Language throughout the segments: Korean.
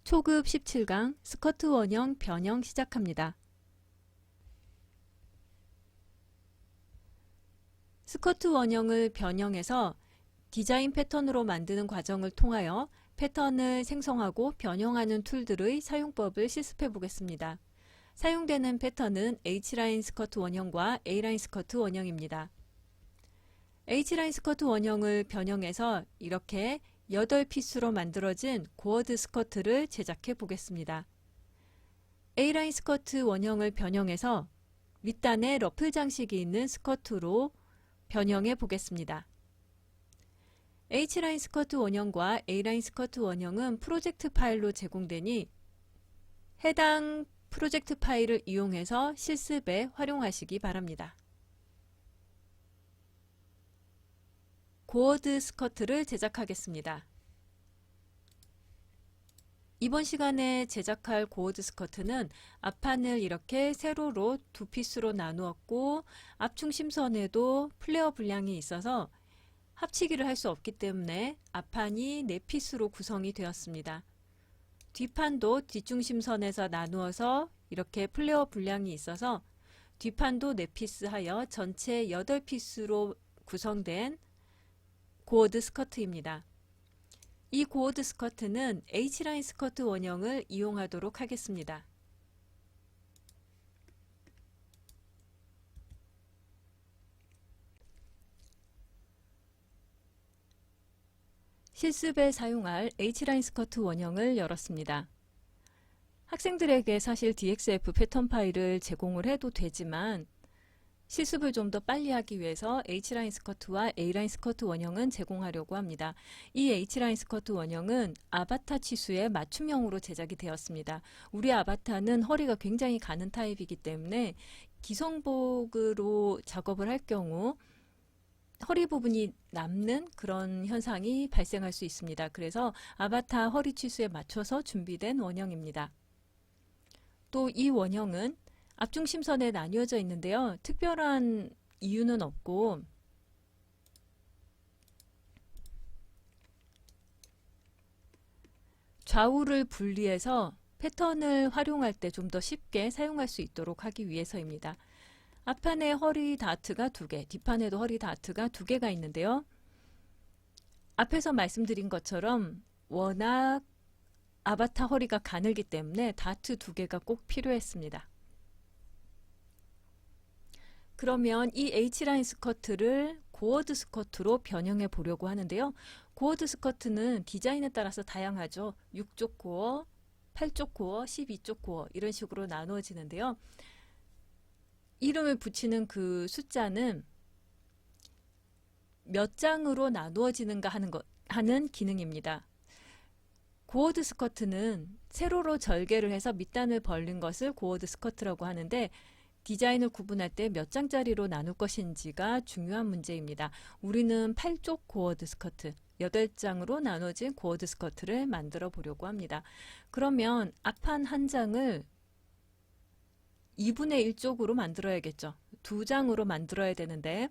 초급 17강 스커트 원형 변형 시작합니다. 스커트 원형을 변형해서 디자인 패턴으로 만드는 과정을 통하여 패턴을 생성하고 변형하는 툴들의 사용법을 실습해 보겠습니다. 사용되는 패턴은 H라인 스커트 원형과 A라인 스커트 원형입니다. H라인 스커트 원형을 변형해서 이렇게 8피스로 만들어진 고어드 스커트를 제작해 보겠습니다. A라인 스커트 원형을 변형해서 밑단에 러플 장식이 있는 스커트로 변형해 보겠습니다. H라인 스커트 원형과 A라인 스커트 원형은 프로젝트 파일로 제공되니 해당 프로젝트 파일을 이용해서 실습에 활용하시기 바랍니다. 고어드 스커트를 제작하겠습니다. 이번 시간에 제작할 고어드 스커트는 앞판을 이렇게 세로로 2피스로 나누었고 앞중심선에도 플레어 분량이 있어서 합치기를 할 수 없기 때문에 앞판이 4피스로 구성이 되었습니다. 뒷판도 뒷중심선에서 나누어서 이렇게 플레어 분량이 있어서 뒷판도 4피스 하여 전체 8피스로 구성된 고어드 스커트입니다. 이 고어드 스커트는 H라인 스커트 원형을 이용하도록 하겠습니다. 실습에 사용할 H라인 스커트 원형을 열었습니다. 학생들에게 사실 DXF 패턴 파일을 제공을 해도 되지만 실습을 좀 더 빨리 하기 위해서 H라인 스커트와 A라인 스커트 원형은 제공하려고 합니다. 이 H라인 스커트 원형은 아바타 치수에 맞춤형으로 제작이 되었습니다. 우리 아바타는 허리가 굉장히 가는 타입이기 때문에 기성복으로 작업을 할 경우 허리 부분이 남는 그런 현상이 발생할 수 있습니다. 그래서 아바타 허리 치수에 맞춰서 준비된 원형입니다. 또 이 원형은 앞중심선에 나뉘어져 있는데요. 특별한 이유는 없고 좌우를 분리해서 패턴을 활용할 때 좀 더 쉽게 사용할 수 있도록 하기 위해서입니다. 앞판에 허리 다트가 2개, 뒷판에도 허리 다트가 2개가 있는데요. 앞에서 말씀드린 것처럼 워낙 아바타 허리가 가늘기 때문에 다트 2개가 꼭 필요했습니다. 그러면 이 H라인 스커트를 고어드 스커트로 변형해 보려고 하는데요. 고어드 스커트는 디자인에 따라서 다양하죠. 6쪽 고어, 8쪽 고어, 12쪽 고어 이런 식으로 나누어지는데요. 이름을 붙이는 그 숫자는 몇 장으로 나누어지는가 하는 기능입니다. 고어드 스커트는 세로로 절개를 해서 밑단을 벌린 것을 고어드 스커트라고 하는데 디자인을 구분할 때 몇 장짜리로 나눌 것인지가 중요한 문제입니다. 우리는 8쪽 고어드 스커트, 8장으로 나눠진 고어드 스커트를 만들어 보려고 합니다. 그러면 앞판 한 장을 2분의 1쪽으로 만들어야겠죠. 2장으로 만들어야 되는데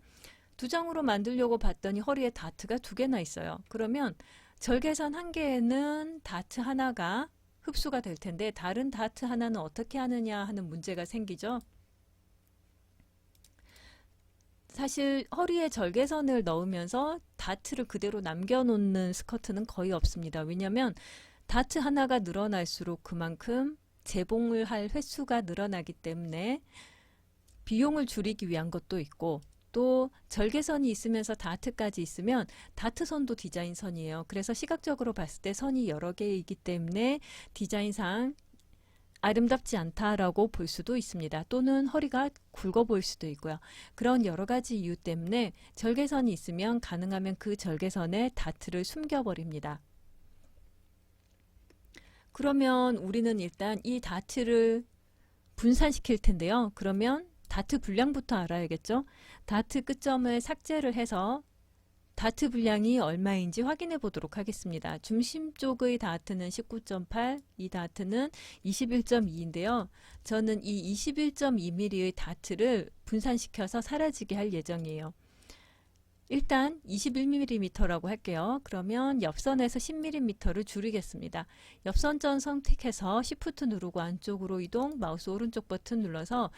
2장으로 만들려고 봤더니 허리에 다트가 2개나 있어요. 그러면 절개선 한 개에는 다트 하나가 흡수가 될 텐데 다른 다트 하나는 어떻게 하느냐 하는 문제가 생기죠. 사실 허리에 절개선을 넣으면서 다트를 그대로 남겨놓는 스커트는 거의 없습니다. 왜냐하면 다트 하나가 늘어날수록 그만큼 재봉을 할 횟수가 늘어나기 때문에 비용을 줄이기 위한 것도 있고 또 절개선이 있으면서 다트까지 있으면 다트선도 디자인선이에요. 그래서 시각적으로 봤을 때 선이 여러 개이기 때문에 디자인상 아름답지 않다라고 볼 수도 있습니다. 또는 허리가 굵어 보일 수도 있고요. 그런 여러 가지 이유 때문에 절개선이 있으면 가능하면 그 절개선에 다트를 숨겨버립니다. 그러면 우리는 일단 이 다트를 분산시킬 텐데요. 그러면 다트 분량부터 알아야겠죠. 다트 끝점을 삭제를 해서 다트 분량이 얼마인지 확인해 보도록 하겠습니다. 중심 쪽의 다트는 19.8, 이 다트는 21.2인데요. 저는 이 21.2mm의 다트를 분산시켜서 사라지게 할 예정이에요. 일단 21mm라고 할게요. 그러면 옆선에서 10mm를 줄이겠습니다. 옆선점 선택해서 Shift 누르고 안쪽으로 이동, 마우스 오른쪽 버튼 눌러서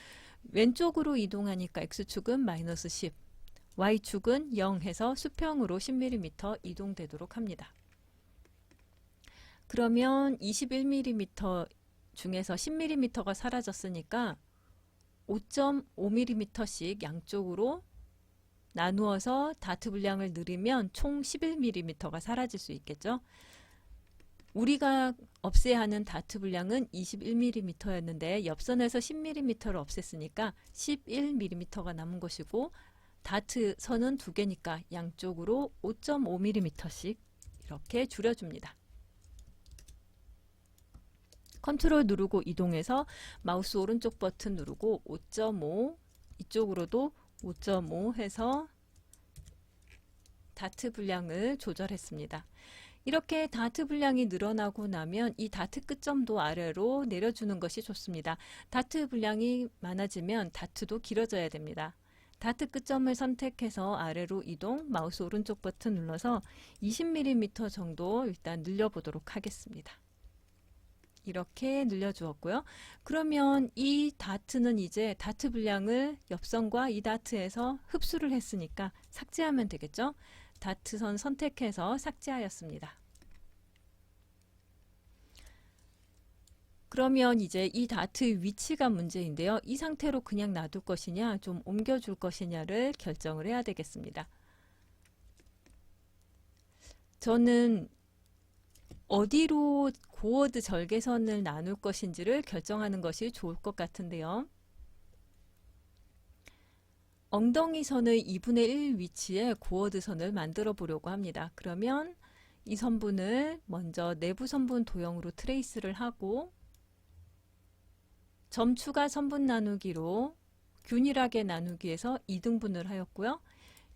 왼쪽으로 이동하니까 X축은 마이너스 10, Y축은 0 해서 수평으로 10mm 이동되도록 합니다. 그러면 21mm 중에서 10mm가 사라졌으니까 5.5mm씩 양쪽으로 나누어서 다트 분량을 늘리면 총 11mm가 사라질 수 있겠죠. 우리가 없애야 하는 다트 분량은 21mm였는데 옆선에서 10mm를 없앴으니까 11mm가 남은 것이고, 다트 선은 두 개니까 양쪽으로 5.5mm씩 이렇게 줄여줍니다. 컨트롤 누르고 이동해서 마우스 오른쪽 버튼 누르고 5.5, 이쪽으로도 5.5 해서 다트 분량을 조절했습니다. 이렇게 다트 분량이 늘어나고 나면 이 다트 끝점도 아래로 내려주는 것이 좋습니다. 다트 분량이 많아지면 다트도 길어져야 됩니다. 다트 끝점을 선택해서 아래로 이동, 마우스 오른쪽 버튼 눌러서 20mm 정도 일단 늘려보도록 하겠습니다. 이렇게 늘려주었고요. 그러면 이 다트는 이제 다트 분량을 옆선과 이 다트에서 흡수를 했으니까 삭제하면 되겠죠. 다트선 선택해서 삭제하였습니다. 그러면 이제 이 다트의 위치가 문제인데요. 이 상태로 그냥 놔둘 것이냐, 좀 옮겨줄 것이냐를 결정을 해야 되겠습니다. 저는 어디로 고어드 절개선을 나눌 것인지를 결정하는 것이 좋을 것 같은데요. 엉덩이 선의 2분의 1 위치에 고어드 선을 만들어 보려고 합니다. 그러면 이 선분을 먼저 내부 선분 도형으로 트레이스를 하고, 점 추가 선분 나누기로 균일하게 나누기에서 2등분을 하였고요.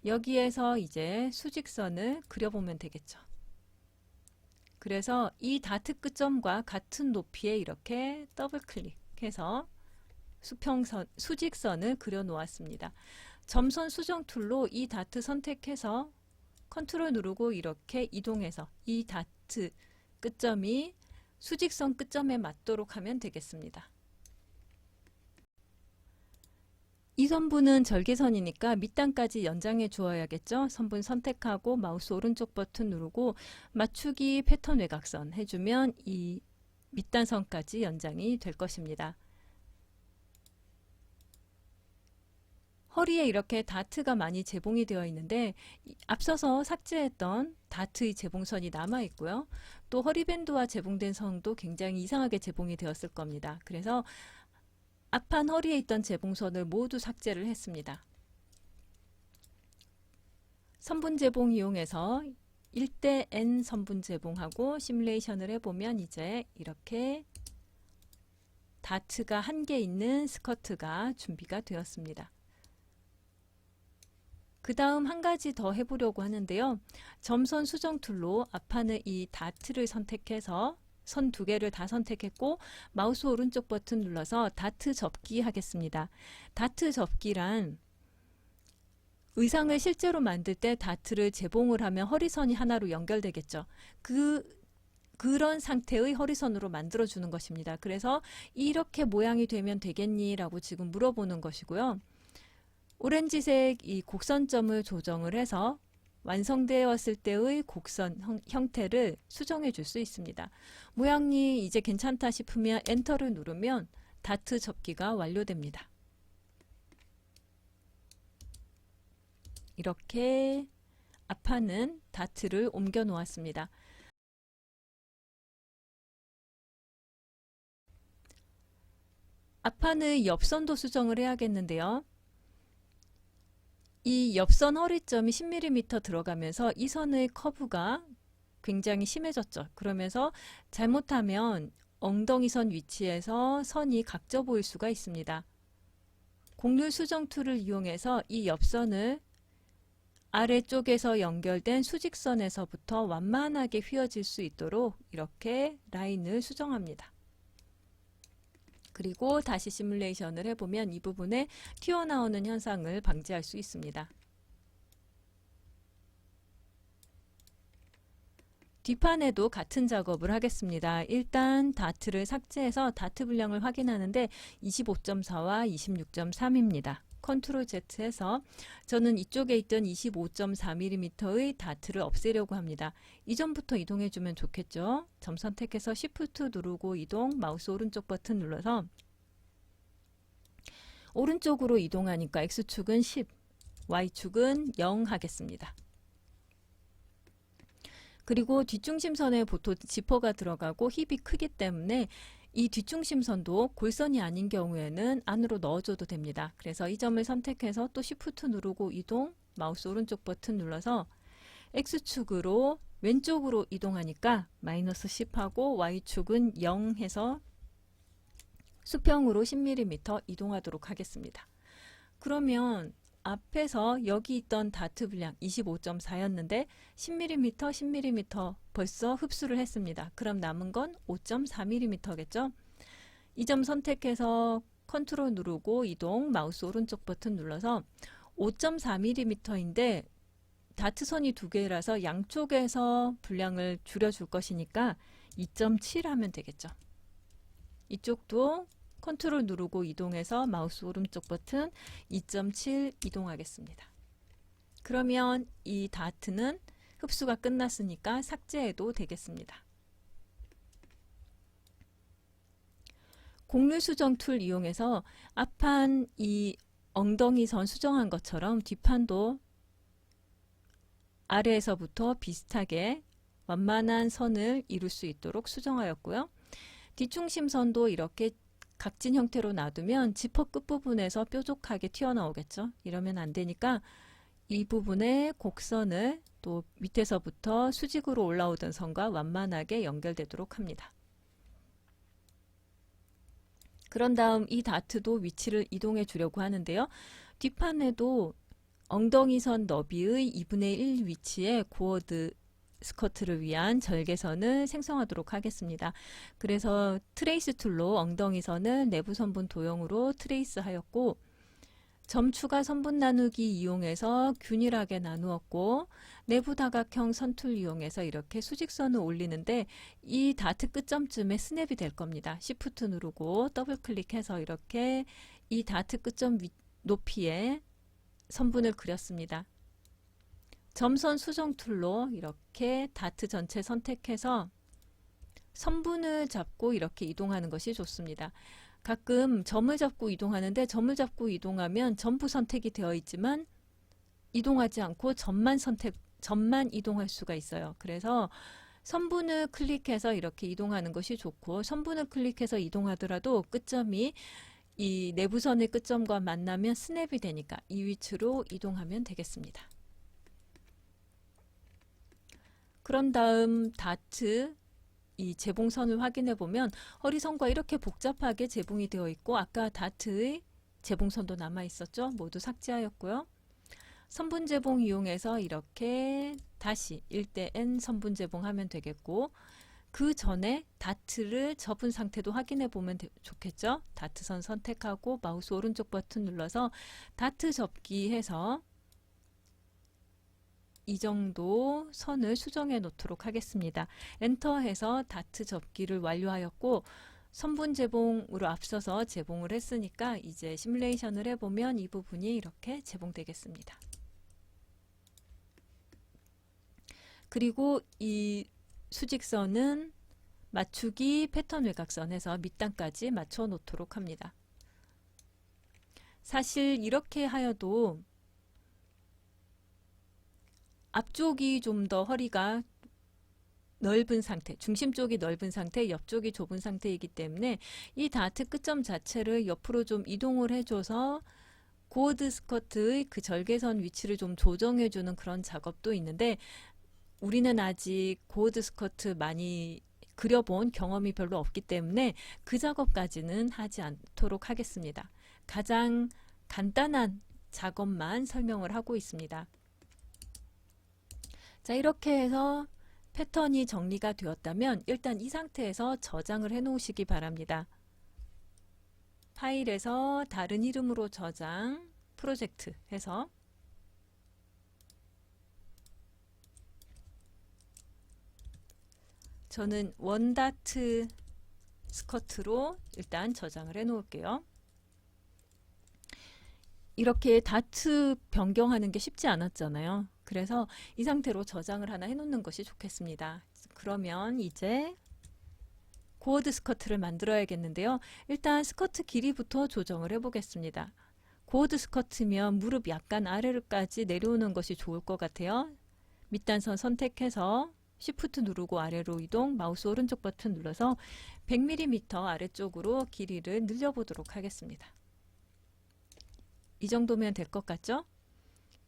여기에서 이제 수직선을 그려보면 되겠죠. 그래서 이 다트 끝점과 같은 높이에 이렇게 더블 클릭해서 수평선, 수직선을 그려 놓았습니다. 점선 수정 툴로 이 다트 선택해서 컨트롤 누르고 이렇게 이동해서 이 다트 끝점이 수직선 끝점에 맞도록 하면 되겠습니다. 이 선분은 절개선이니까 밑단까지 연장해 주어야겠죠. 선분 선택하고 마우스 오른쪽 버튼 누르고 맞추기 패턴 외곽선 해주면 이 밑단선까지 연장이 될 것입니다. 허리에 이렇게 다트가 많이 재봉이 되어 있는데 앞서서 삭제했던 다트의 재봉선이 남아 있고요. 또 허리밴드와 재봉된 선도 굉장히 이상하게 재봉이 되었을 겁니다. 그래서 앞판 허리에 있던 재봉선을 모두 삭제를 했습니다. 선분 재봉 이용해서 1대 N 선분 재봉하고 시뮬레이션을 해보면 이제 이렇게 다트가 한 개 있는 스커트가 준비가 되었습니다. 그 다음 한 가지 더 해보려고 하는데요. 점선 수정 툴로 앞판의 이 다트를 선택해서 선 두 개를 다 선택했고 마우스 오른쪽 버튼 눌러서 다트 접기 하겠습니다. 다트 접기란 의상을 실제로 만들 때 다트를 재봉을 하면 허리선이 하나로 연결되겠죠. 그런 상태의 허리선으로 만들어주는 것입니다. 그래서 이렇게 모양이 되면 되겠니? 라고 지금 물어보는 것이고요. 오렌지색 이 곡선점을 조정을 해서 완성되었을 때의 곡선 형태를 수정해 줄 수 있습니다. 모양이 이제 괜찮다 싶으면 엔터를 누르면 다트 접기가 완료됩니다. 이렇게 앞판은 다트를 옮겨 놓았습니다. 앞판의 옆선도 수정을 해야겠는데요. 이 옆선 허리점이 10mm 들어가면서 이 선의 커브가 굉장히 심해졌죠. 그러면서 잘못하면 엉덩이 선 위치에서 선이 각져 보일 수가 있습니다. 곡률 수정 툴을 이용해서 이 옆선을 아래쪽에서 연결된 수직선에서부터 완만하게 휘어질 수 있도록 이렇게 라인을 수정합니다. 그리고 다시 시뮬레이션을 해보면 이 부분에 튀어나오는 현상을 방지할 수 있습니다. 뒷판에도 같은 작업을 하겠습니다. 일단 다트를 삭제해서 다트 분량을 확인하는데 25.4와 26.3입니다. 컨트롤 Z 해서 저는 이쪽에 있던 25.4mm의 다트를 없애려고 합니다. 이전부터 이동해 주면 좋겠죠. 점 선택해서 Shift 누르고 이동, 마우스 오른쪽 버튼 눌러서 오른쪽으로 이동하니까 X축은 10, Y축은 0 하겠습니다. 그리고 뒷중심선에 보통 지퍼가 들어가고 힙이 크기 때문에 이 뒷중심선도 골선이 아닌 경우에는 안으로 넣어줘도 됩니다. 그래서 이 점을 선택해서 또 Shift 누르고 이동, 마우스 오른쪽 버튼 눌러서 X축으로 왼쪽으로 이동하니까 마이너스 10하고 Y축은 0 해서 수평으로 10mm 이동하도록 하겠습니다. 그러면 앞에서 여기 있던 다트 분량 25.4였는데 10mm, 10mm 벌써 흡수를 했습니다. 그럼 남은 건 5.4mm겠죠? 이 점 선택해서 컨트롤 누르고 이동, 마우스 오른쪽 버튼 눌러서 5.4mm인데 다트선이 두 개라서 양쪽에서 분량을 줄여줄 것이니까 2.7 하면 되겠죠. 이쪽도 컨트롤 누르고 이동해서 마우스 오른쪽 버튼 2.7 이동하겠습니다. 그러면 이 다트는 흡수가 끝났으니까 삭제해도 되겠습니다. 곡률 수정 툴 이용해서 앞판 이 엉덩이 선 수정한 것처럼 뒷판도 아래에서부터 비슷하게 완만한 선을 이룰 수 있도록 수정하였고요. 뒷중심선도 이렇게 각진 형태로 놔두면 지퍼 끝부분에서 뾰족하게 튀어나오겠죠. 이러면 안 되니까 이 부분에 곡선을 또 밑에서부터 수직으로 올라오던 선과 완만하게 연결되도록 합니다. 그런 다음 이 다트도 위치를 이동해 주려고 하는데요. 뒷판에도 엉덩이선 너비의 2분의 1 위치에 고어드 스커트를 위한 절개선을 생성하도록 하겠습니다. 그래서 트레이스 툴로 엉덩이선을 내부 선분 도형으로 트레이스 하였고 점 추가 선분 나누기 이용해서 균일하게 나누었고 내부 다각형 선툴 이용해서 이렇게 수직선을 올리는데 이 다트 끝점쯤에 스냅이 될 겁니다. Shift 누르고 더블 클릭해서 이렇게 이 다트 끝점 높이에 선분을 그렸습니다. 점선 수정 툴로 이렇게 다트 전체 선택해서 선분을 잡고 이렇게 이동하는 것이 좋습니다. 가끔 점을 잡고 이동하는데 점을 잡고 이동하면 전부 선택이 되어 있지만 이동하지 않고 점만 이동할 수가 있어요. 그래서 선분을 클릭해서 이렇게 이동하는 것이 좋고 선분을 클릭해서 이동하더라도 끝점이 이 내부선의 끝점과 만나면 스냅이 되니까 이 위치로 이동하면 되겠습니다. 그런 다음 다트 이 재봉선을 확인해 보면 허리선과 이렇게 복잡하게 재봉이 되어 있고 아까 다트의 재봉선도 남아 있었죠. 모두 삭제하였고요. 선분 재봉 이용해서 이렇게 다시 1:n 선분 재봉하면 되겠고 그 전에 다트를 접은 상태도 확인해 보면 좋겠죠. 다트선 선택하고 마우스 오른쪽 버튼 눌러서 다트 접기 해서 이 정도 선을 수정해 놓도록 하겠습니다. 엔터 해서 다트 접기를 완료하였고 선분 재봉으로 앞서서 재봉을 했으니까 이제 시뮬레이션을 해보면 이 부분이 이렇게 재봉되겠습니다. 그리고 이 수직선은 맞추기 패턴 외곽선에서 밑단까지 맞춰 놓도록 합니다. 사실 이렇게 하여도 앞쪽이 좀 더 허리가 넓은 상태, 중심 쪽이 넓은 상태, 옆쪽이 좁은 상태이기 때문에 이 다트 끝점 자체를 옆으로 좀 이동을 해줘서 고어드 스커트의 그 절개선 위치를 좀 조정해주는 그런 작업도 있는데 우리는 아직 고어드 스커트 많이 그려본 경험이 별로 없기 때문에 그 작업까지는 하지 않도록 하겠습니다. 가장 간단한 작업만 설명을 하고 있습니다. 자, 이렇게 해서 패턴이 정리가 되었다면 일단 이 상태에서 저장을 해 놓으시기 바랍니다. 파일에서 다른 이름으로 저장, 프로젝트 해서 저는 원다트 스커트로 일단 저장을 해 놓을게요. 이렇게 다트 변경하는 게 쉽지 않았잖아요. 그래서 이 상태로 저장을 하나 해 놓는 것이 좋겠습니다. 그러면 이제 고어드 스커트를 만들어야겠는데요. 일단 스커트 길이부터 조정을 해 보겠습니다. 고어드 스커트면 무릎 약간 아래로까지 내려오는 것이 좋을 것 같아요. 밑단선 선택해서 Shift 누르고 아래로 이동, 마우스 오른쪽 버튼 눌러서 100mm 아래쪽으로 길이를 늘려보도록 하겠습니다. 이 정도면 될 것 같죠?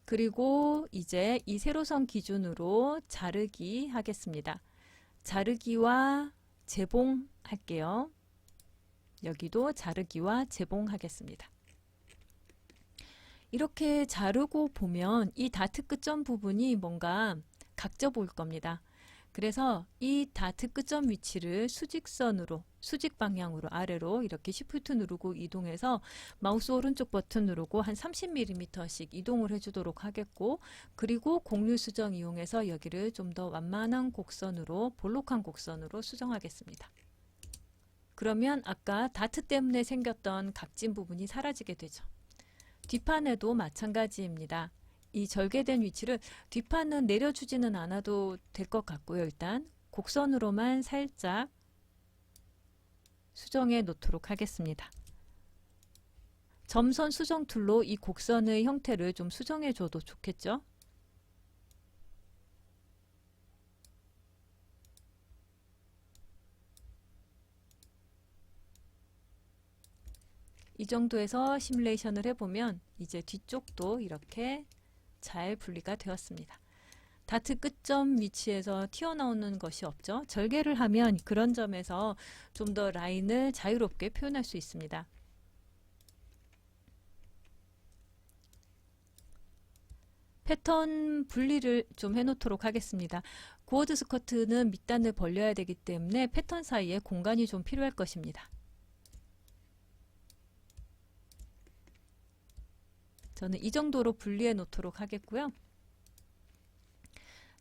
그리고 이제 이 세로선 기준으로 자르기 하겠습니다. 자르기와 재봉 할게요. 여기도 자르기와 재봉 하겠습니다. 이렇게 자르고 보면 이 다트 끝점 부분이 뭔가 각져 보일 겁니다. 그래서 이 다트 끝점 위치를 수직선으로, 수직 방향으로 아래로 이렇게 Shift 누르고 이동해서 마우스 오른쪽 버튼 누르고 한 30mm씩 이동을 해주도록 하겠고, 그리고 곡률 수정 이용해서 여기를 좀 더 완만한 곡선으로, 볼록한 곡선으로 수정하겠습니다. 그러면 아까 다트 때문에 생겼던 각진 부분이 사라지게 되죠. 뒷판에도 마찬가지입니다. 이 절개된 위치를 뒷판은 내려주지는 않아도 될 것 같고요. 일단 곡선으로만 살짝 수정해 놓도록 하겠습니다. 점선 수정 툴로 이 곡선의 형태를 좀 수정해 줘도 좋겠죠. 이 정도에서 시뮬레이션을 해보면 이제 뒤쪽도 이렇게 잘 분리가 되었습니다. 다트 끝점 위치에서 튀어나오는 것이 없죠. 절개를 하면 그런 점에서 좀 더 라인을 자유롭게 표현할 수 있습니다. 패턴 분리를 좀 해놓도록 하겠습니다. 고어드 스커트는 밑단을 벌려야 되기 때문에 패턴 사이에 공간이 좀 필요할 것입니다. 저는 이 정도로 분리해 놓도록 하겠고요.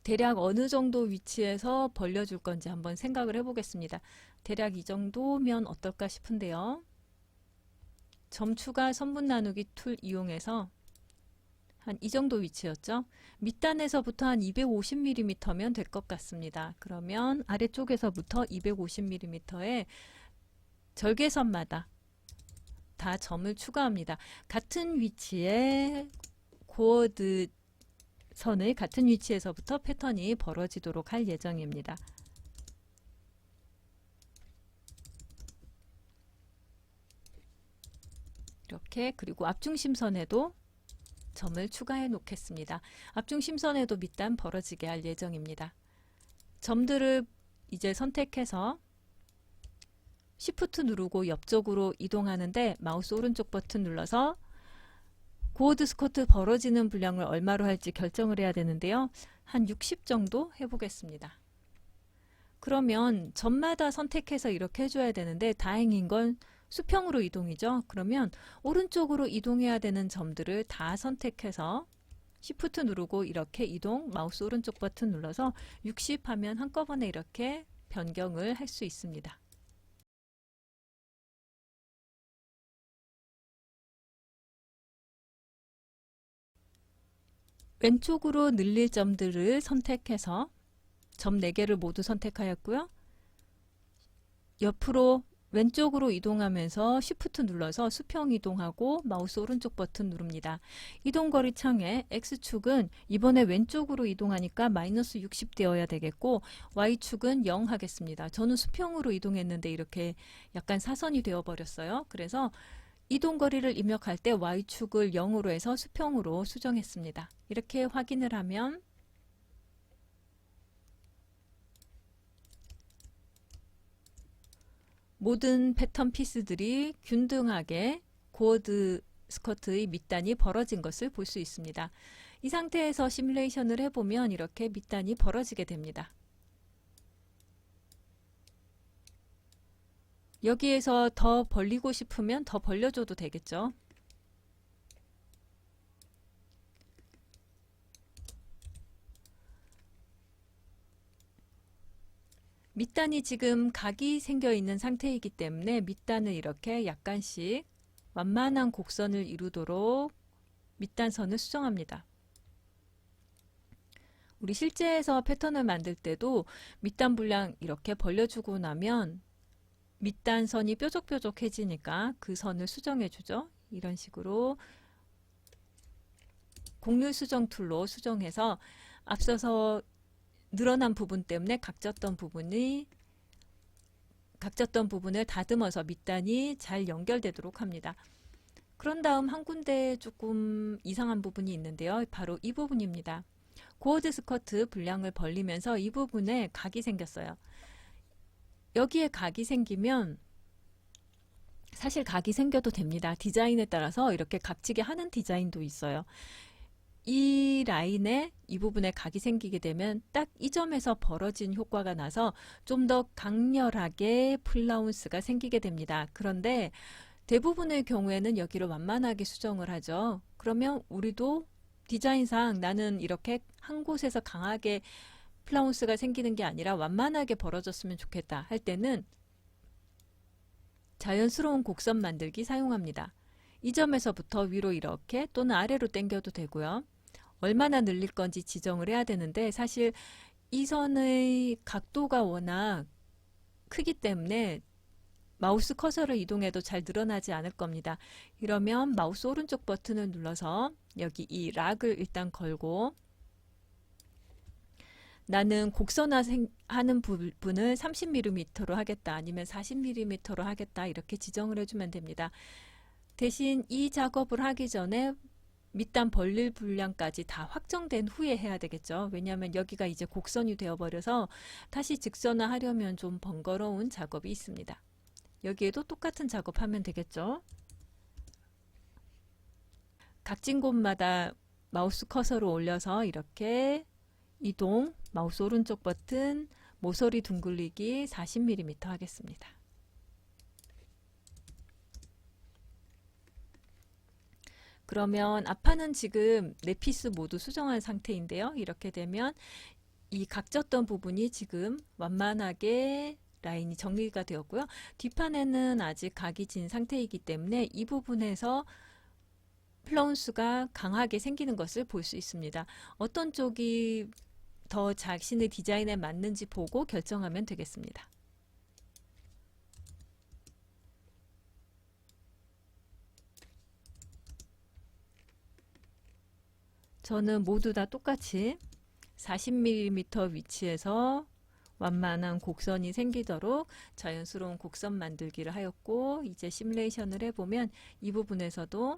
대략 어느 정도 위치에서 벌려줄 건지 한번 생각을 해보겠습니다. 대략 이 정도면 어떨까 싶은데요. 점 추가 선분 나누기 툴 이용해서 한 이 정도 위치였죠. 밑단에서부터 한 250mm면 될 것 같습니다. 그러면 아래쪽에서부터 250mm의 절개선마다 다 점을 추가합니다. 같은 위치에 고어드 선을 같은 위치에서부터 패턴이 벌어지도록 할 예정입니다. 이렇게, 그리고 앞중심선에도 점을 추가해 놓겠습니다. 앞중심선에도 밑단 벌어지게 할 예정입니다. 점들을 이제 선택해서 Shift 누르고 옆쪽으로 이동하는데 마우스 오른쪽 버튼 눌러서 고어드 스커트 벌어지는 분량을 얼마로 할지 결정을 해야 되는데요. 한 60 정도 해보겠습니다. 그러면 점마다 선택해서 이렇게 해줘야 되는데 다행인 건 수평으로 이동이죠. 그러면 오른쪽으로 이동해야 되는 점들을 다 선택해서 Shift 누르고 이렇게 이동, 마우스 오른쪽 버튼 눌러서 60 하면 한꺼번에 이렇게 변경을 할 수 있습니다. 왼쪽으로 늘릴 점들을 선택해서 점 4개를 모두 선택하였고요. 옆으로 왼쪽으로 이동하면서 Shift 눌러서 수평 이동하고 마우스 오른쪽 버튼 누릅니다. 이동거리 창에 X축은 이번에 왼쪽으로 이동하니까 마이너스 60 되어야 되겠고 Y축은 0 하겠습니다. 저는 수평으로 이동했는데 이렇게 약간 사선이 되어 버렸어요. 그래서 이동거리를 입력할 때 Y축을 0으로 해서 수평으로 수정했습니다. 이렇게 확인을 하면 모든 패턴 피스들이 균등하게 고어드 스커트의 밑단이 벌어진 것을 볼 수 있습니다. 이 상태에서 시뮬레이션을 해보면 이렇게 밑단이 벌어지게 됩니다. 여기에서 더 벌리고 싶으면 더 벌려줘도 되겠죠. 밑단이 지금 각이 생겨 있는 상태이기 때문에 밑단을 이렇게 약간씩 완만한 곡선을 이루도록 밑단선을 수정합니다. 우리 실제에서 패턴을 만들 때도 밑단 분량 이렇게 벌려주고 나면 밑단선이 뾰족뾰족해지니까 그 선을 수정해 주죠. 이런 식으로 곡률 수정 툴로 수정해서 앞서서 늘어난 부분 때문에 각졌던 부분을 다듬어서 밑단이 잘 연결되도록 합니다. 그런 다음 한 군데 조금 이상한 부분이 있는데요. 바로 이 부분입니다. 고어드 스커트 분량을 벌리면서 이 부분에 각이 생겼어요. 여기에 각이 생기면 사실 각이 생겨도 됩니다. 디자인에 따라서 이렇게 각지게 하는 디자인도 있어요. 이 라인에 이 부분에 각이 생기게 되면 딱 이 점에서 벌어진 효과가 나서 좀 더 강렬하게 플라운스가 생기게 됩니다. 그런데 대부분의 경우에는 여기를 완만하게 수정을 하죠. 그러면 우리도 디자인상 나는 이렇게 한 곳에서 강하게 플라운스가 생기는 게 아니라 완만하게 벌어졌으면 좋겠다 할 때는 자연스러운 곡선 만들기 사용합니다. 이 점에서부터 위로 이렇게 또는 아래로 당겨도 되고요. 얼마나 늘릴 건지 지정을 해야 되는데 사실 이 선의 각도가 워낙 크기 때문에 마우스 커서를 이동해도 잘 늘어나지 않을 겁니다. 이러면 마우스 오른쪽 버튼을 눌러서 여기 이 락을 일단 걸고 나는 곡선화하는 부분을 30mm로 하겠다 아니면 40mm로 하겠다 이렇게 지정을 해주면 됩니다. 대신 이 작업을 하기 전에 밑단 벌릴 분량까지 다 확정된 후에 해야 되겠죠. 왜냐하면 여기가 이제 곡선이 되어버려서 다시 직선화 하려면 좀 번거로운 작업이 있습니다. 여기에도 똑같은 작업하면 되겠죠. 각진 곳마다 마우스 커서를 올려서 이렇게 이동, 마우스 오른쪽 버튼, 모서리 둥글리기 40mm 하겠습니다. 그러면 앞판은 지금 4피스 모두 수정한 상태인데요. 이렇게 되면 이 각졌던 부분이 지금 완만하게 라인이 정리가 되었고요. 뒷판에는 아직 각이 진 상태이기 때문에 이 부분에서 플라운스가 강하게 생기는 것을 볼 수 있습니다. 어떤 쪽이 더 자신의 디자인에 맞는지 보고 결정하면 되겠습니다. 저는 모두 다 똑같이 40mm 위치에서 완만한 곡선이 생기도록 자연스러운 곡선 만들기를 하였고 이제 시뮬레이션을 해보면 이 부분에서도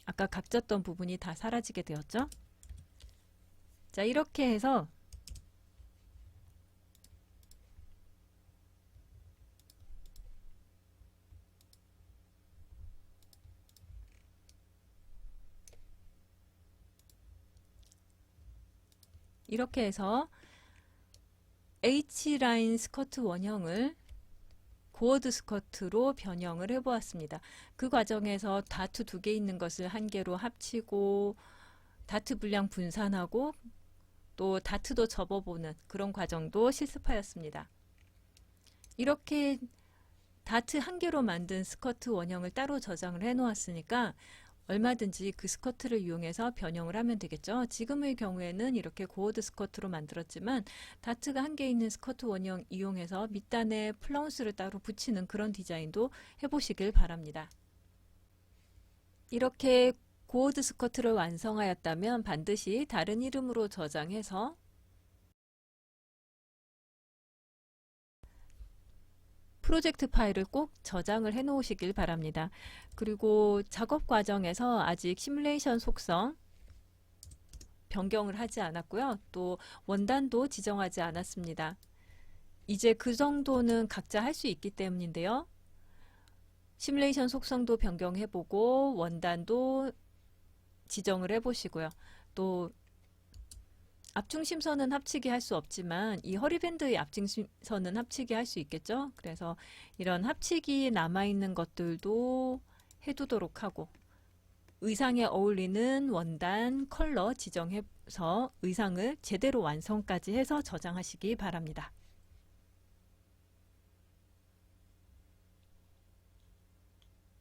아까 각졌던 부분이 다 사라지게 되었죠. 자, 이렇게 해서 H라인 스커트 원형을 고어드 스커트로 변형을 해보았습니다. 그 과정에서 다트 2개 있는 것을 한 개로 합치고 다트 분량 분산하고 또 다트도 접어보는 그런 과정도 실습하였습니다. 이렇게 다트 한 개로 만든 스커트 원형을 따로 저장을 해 놓았으니까 얼마든지 그 스커트를 이용해서 변형을 하면 되겠죠. 지금의 경우에는 이렇게 고어드 스커트로 만들었지만 다트가 한 개 있는 스커트 원형 이용해서 밑단에 플라운스를 따로 붙이는 그런 디자인도 해보시길 바랍니다. 이렇게 고어드 스커트를 완성하였다면 반드시 다른 이름으로 저장해서 프로젝트 파일을 꼭 저장을 해 놓으시길 바랍니다. 그리고 작업 과정에서 아직 시뮬레이션 속성 변경을 하지 않았고요. 또 원단도 지정하지 않았습니다. 이제 그 정도는 각자 할 수 있기 때문인데요. 시뮬레이션 속성도 변경해보고 원단도 지정을 해보시고요. 또 앞중심선은 합치기 할 수 없지만 이 허리밴드의 앞중심선은 합치기 할 수 있겠죠. 그래서 이런 합치기 남아있는 것들도 해두도록 하고 의상에 어울리는 원단 컬러 지정해서 의상을 제대로 완성까지 해서 저장하시기 바랍니다.